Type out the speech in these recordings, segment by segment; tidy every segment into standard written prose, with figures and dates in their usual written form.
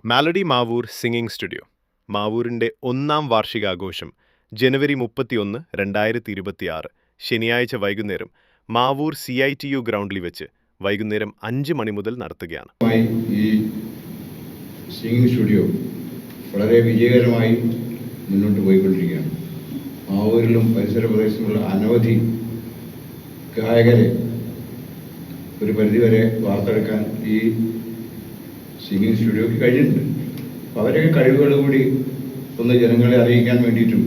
Malady Mavoor singing studio മാവൂരിൻ്റെ 1ാം വാർഷികാഘോഷം ജനുവരി 31, 2026 ശനിയാഴ്ച വൈകുന്നേരം Mavoor CITU ഗ്രൗണ്ടിൽ വെച്ച് വൈകുന്നേരം 5 മണി മുതൽ നടത്തുകയാണ്. ഈ സിംഗിംഗ് സ്റ്റുഡിയോ വളരെ വിജയകരമായി മുന്നോട്ട് പോയിക്കൊണ്ടിരിക്കുകയാണ്. മാവൂരിലും പരിസര പ്രദേശങ്ങളിലുള്ള അനവധി ഗായകരെ ഒരു പരിധിവരെ വാർത്തെടുക്കാൻ ഈ സിംഗിംഗ് സ്റ്റുഡിയോയ്ക്ക് കഴിഞ്ഞിട്ടുണ്ട്. അപ്പോൾ അവരൊക്കെ കഴിവുകൾ കൂടി ഒന്ന് ജനങ്ങളെ അറിയിക്കാൻ വേണ്ടിയിട്ടും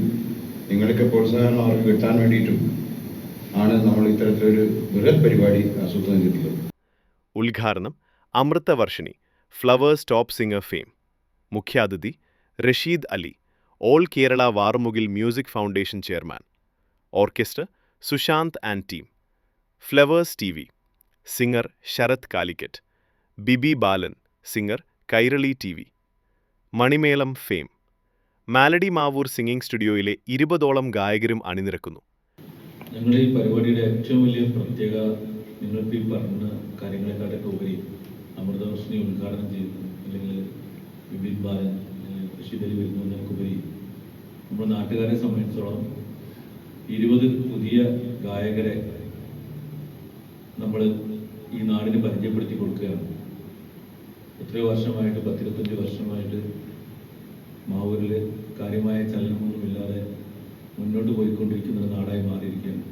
നിങ്ങളൊക്കെ പ്രോത്സാഹനം അവർക്ക് കിട്ടാൻ വേണ്ടിയിട്ടും ആണ് നമ്മൾ ഇത്തരത്തിലൊരു ബൃഹത് പരിപാടി ആസൂത്രണം ചെയ്തിട്ടുള്ളത്. ഉദ്ഘാടനം Amritavarshini flowers top singer fame. മുഖ്യാതിഥി Rasheed Ali, all Kerala Varmukil music foundation chairman. Orchestra Sushant and team. Flowers TV singer Sarath Calicut. Bibi Balan singer Kairali TV. Manimelam fame. Melody Mavoor singing സ്റ്റുഡിയോയിലെ 20ഓളം ഗായകരും അണിനിരക്കുന്നു. ഞങ്ങളുടെ ഈ പരിപാടിയുടെ ഏറ്റവും വലിയ പ്രത്യേകത നിങ്ങൾക്ക് ഈ പറഞ്ഞ കാര്യങ്ങളെക്കാട്ടൊക്കെ ഉപരി അമൃതവർഷിണി ഉദ്ഘാടനം ചെയ്യുന്നു, അല്ലെങ്കിൽ ബിബി ബാലൻ, റഷീദ് അലി വരുന്നു എന്നതിനൊക്കെയുപരി നമ്മുടെ നാട്ടുകാരെ സംബന്ധിച്ചോളം 20 പുതിയ ഗായകരെ നമ്മൾ ഈ നാടിന് പരിചയപ്പെടുത്തി കൊടുക്കുകയാണ്. എത്രയോ വർഷമായിട്ട് 10-25 വർഷമായിട്ട് മാവൂരിൽ കാര്യമായ ചലനമൊന്നുമില്ലാതെ മുന്നോട്ട് പോയിക്കൊണ്ടിരിക്കുന്ന ഒരു നാടായി മാറിയിരിക്കുകയാണ്.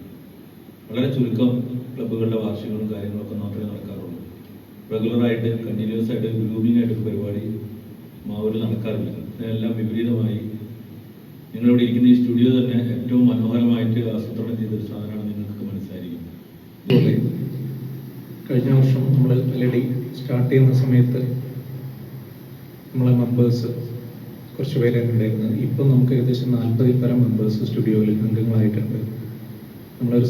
വളരെ ചുരുക്കം ക്ലബ്ബുകളുടെ വാർഷികങ്ങളും കാര്യങ്ങളൊക്കെ മാത്രമേ നടക്കാറുള്ളൂ. റെഗുലറായിട്ട് കണ്ടിന്യൂസ് ആയിട്ട് ഗ്രൂമിംഗ് ആയിട്ട് പരിപാടി മാവൂരിൽ നടക്കാറില്ല. ഇതിനെല്ലാം വിപരീതമായി നിങ്ങളിവിടെ ഇരിക്കുന്ന ഈ സ്റ്റുഡിയോ തന്നെ ഏറ്റവും മനോഹരമായിട്ട് ആസൂത്രണം ചെയ്തൊരു സാധനമാണ് നിങ്ങൾക്ക് മനസ്സിലായിരിക്കും. കഴിഞ്ഞ വർഷം നമ്മൾ മെലഡി സ്റ്റാർട്ട് ചെയ്യുന്ന സമയത്ത് നമ്മളെ മെമ്പേഴ്സ് കുറച്ച് പേരാണ് ഉണ്ടായിരുന്നത്. ഇപ്പം നമുക്ക് ഏകദേശം 40-ൽ പരം മെമ്പേഴ്സ് സ്റ്റുഡിയോയിൽ അംഗങ്ങളായിട്ടുണ്ട്. നമ്മളൊരു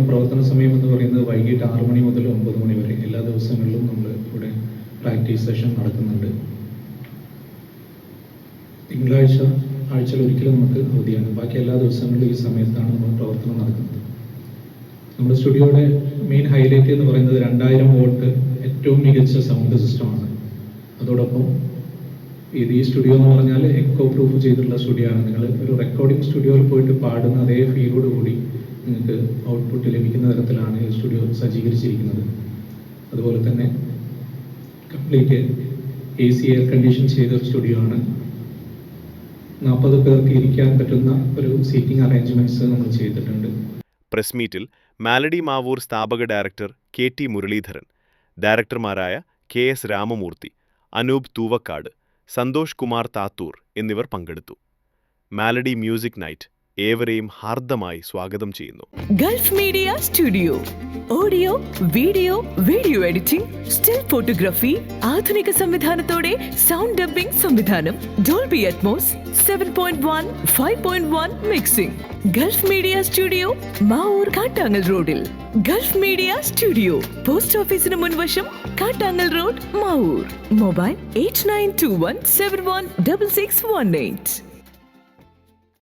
പ്രവർത്തന സമയം എന്ന് പറയുന്നത് വൈകിട്ട് 6 മണി മുതൽ 9 മണി വരെ എല്ലാ ദിവസങ്ങളിലും നമ്മൾ ഇവിടെ പ്രാക്ടീസ് സെഷൻ നടക്കുന്നുണ്ട്. തിങ്കളാഴ്ച ആഴ്ചയിൽ ഒരിക്കലും നമുക്ക് അവധിയാണ്. ബാക്കി എല്ലാ ദിവസങ്ങളിലും ഈ സമയത്താണ് നമ്മൾ പ്രവർത്തനം നടക്കുന്നത്. നമ്മുടെ സ്റ്റുഡിയോയുടെ മെയിൻ ഹൈലൈറ്റ് എന്ന് പറയുന്നത് 2000 വോട്ട് ഏറ്റവും മികച്ച സൗണ്ട് സിസ്റ്റമാണ്. അതോടൊപ്പം ഈ സ്റ്റുഡിയോ എന്ന് പറഞ്ഞാൽ എക്കോ പ്രൂഫ് ചെയ്തിട്ടുള്ള സ്റ്റുഡിയോ ആണ്. നിങ്ങൾ ഒരു റെക്കോർഡിംഗ് സ്റ്റുഡിയോയിൽ പോയിട്ട് പാടുന്ന അതേ ഫീലോട് കൂടി നിങ്ങൾക്ക് ഔട്ട്പുട്ട് ലഭിക്കുന്ന തരത്തിലാണ് ഈ സ്റ്റുഡിയോ സജ്ജീകരിച്ചിരിക്കുന്നത്. അതുപോലെ തന്നെ കംപ്ലീറ്റ് AC എയർ കണ്ടീഷൻ ചെയ്ത ഒരു സ്റ്റുഡിയോ ആണ്. 40 പേർക്ക് ഇരിക്കാൻ പറ്റുന്ന ഒരു സീറ്റിംഗ് അറേഞ്ച്മെന്റ്സ് നമ്മൾ ചെയ്തിട്ടുണ്ട്. പ്രസ് മീറ്റിൽ മാലഡി മാവൂർ സ്ഥാപക ഡയറക്ടർ KT മുരളീധരൻ, ഡയറക്ടർമാരായ KS രാമമൂർത്തി, അനൂപ് തൂവക്കാട്, സന്തോഷ് കുമാർ താത്തൂർ എന്നിവർ പങ്കെടുത്തു. മാലഡി മ്യൂസിക് നൈറ്റ് ഏവരെയും ഹാർദമായി സ്വാഗതം ചെയ്യുന്നു. Gulf media studio audio, video editing, still photography, ആധുനിക സംവിധാനത്തോടെ സൗണ്ട് ഡബ്ബിംഗ് സംവിധാനം, Dolby Atmos, 7.1, 5.1 mixing. Gulf media studio Mavoor Kattangal റോഡിൽ. ഗൾഫ് മീഡിയ സ്റ്റുഡിയോ പോസ്റ്റ് ഓഫീസിന് മുൻവശം, കാട്ടാങ്ങൽ റോഡ്, മാവൂർ. മൊബൈൽ 8921716618.